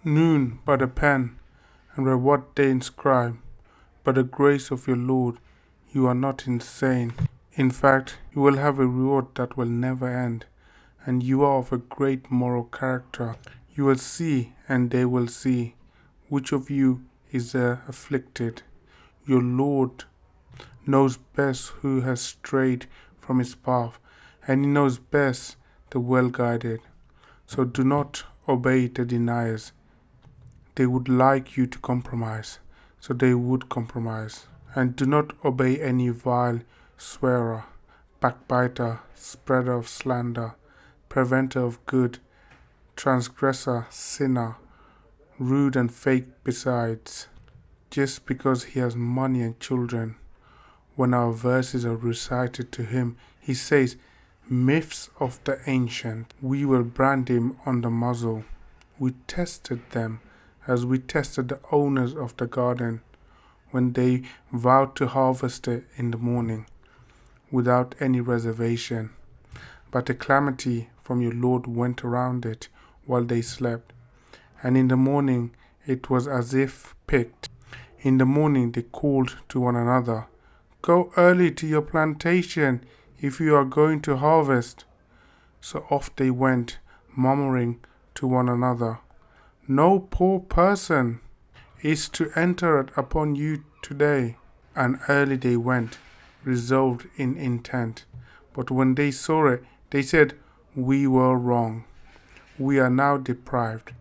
Noon by the pen, and by what they inscribe. By the grace of your Lord, you are not insane. In fact, you will have a reward that will never end, and you are of a great moral character. You will see, and they will see, which of you is the afflicted. Your Lord knows best who has strayed from his path, and he knows best the well-guided. So do not obey the deniers. They would like you to compromise, so they would compromise. And do not obey any vile swearer, backbiter, spreader of slander, preventer of good, transgressor, sinner, rude and fake besides, just because he has money and children. When our verses are recited to him, he says, myths of the ancient, we will brand him on the muzzle. We tested them as we tested the owners of the garden when they vowed to harvest it in the morning without any reservation. But a calamity from your Lord went around it while they slept, and in the morning it was as if picked. In the morning they called to one another, go early to your plantation if you are going to harvest. So off they went, murmuring to one another, no poor person is to enter it upon you today. And early they went, resolved in intent. But when they saw it, they said, we were wrong. We are now deprived.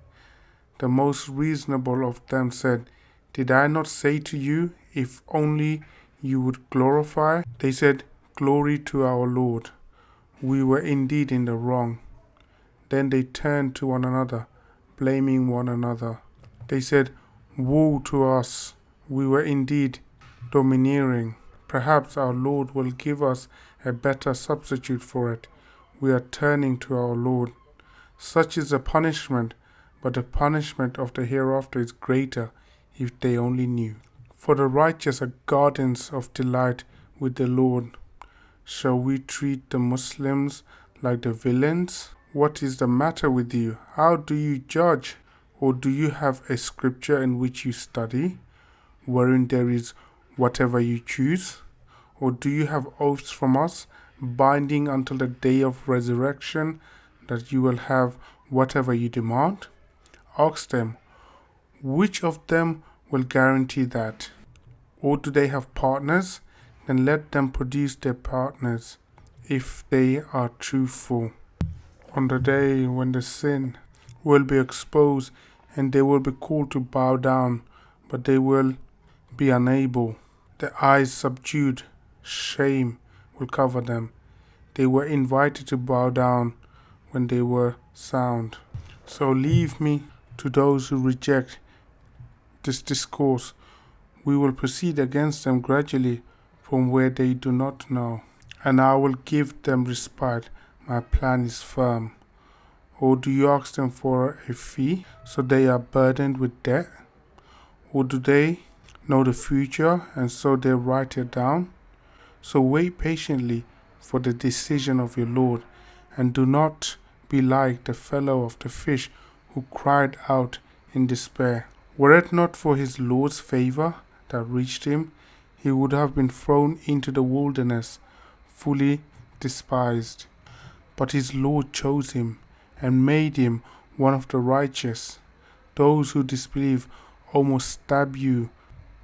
The most reasonable of them said, did I not say to you, if only you would glorify? They said, glory to our Lord. We were indeed in the wrong. Then they turned to one another, blaming one another. They said, woe to us, we were indeed domineering. Perhaps our Lord will give us a better substitute for it. We are turning to our Lord. Such is the punishment, but the punishment of the hereafter is greater if they only knew. For the righteous are gardens of delight with the Lord. Shall we treat the Muslims like the villains? What is the matter with you? How do you judge? Or do you have a scripture in which you study, wherein there is whatever you choose? Or do you have oaths from us, binding until the day of resurrection, that you will have whatever you demand? Ask them, which of them will guarantee that? Or do they have partners? Then let them produce their partners, if they are truthful. On the day when the sin will be exposed, and they will be called to bow down, but they will be unable. Their eyes subdued, shame will cover them. They were invited to bow down when they were sound. So leave me to those who reject this discourse. We will proceed against them gradually from where they do not know, and I will give them respite. My plan is firm. Or do you ask them for a fee, so they are burdened with debt? Or do they know the future, and so they write it down? So wait patiently for the decision of your Lord, and do not be like the fellow of the fish who cried out in despair. Were it not for his Lord's favor that reached him, he would have been thrown into the wilderness, fully despised. But his Lord chose him and made him one of the righteous. Those who disbelieve almost stab you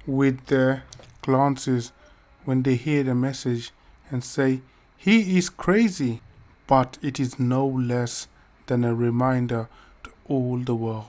with their glances when they hear the message and say, he is crazy. But it is no less than a reminder to all the world.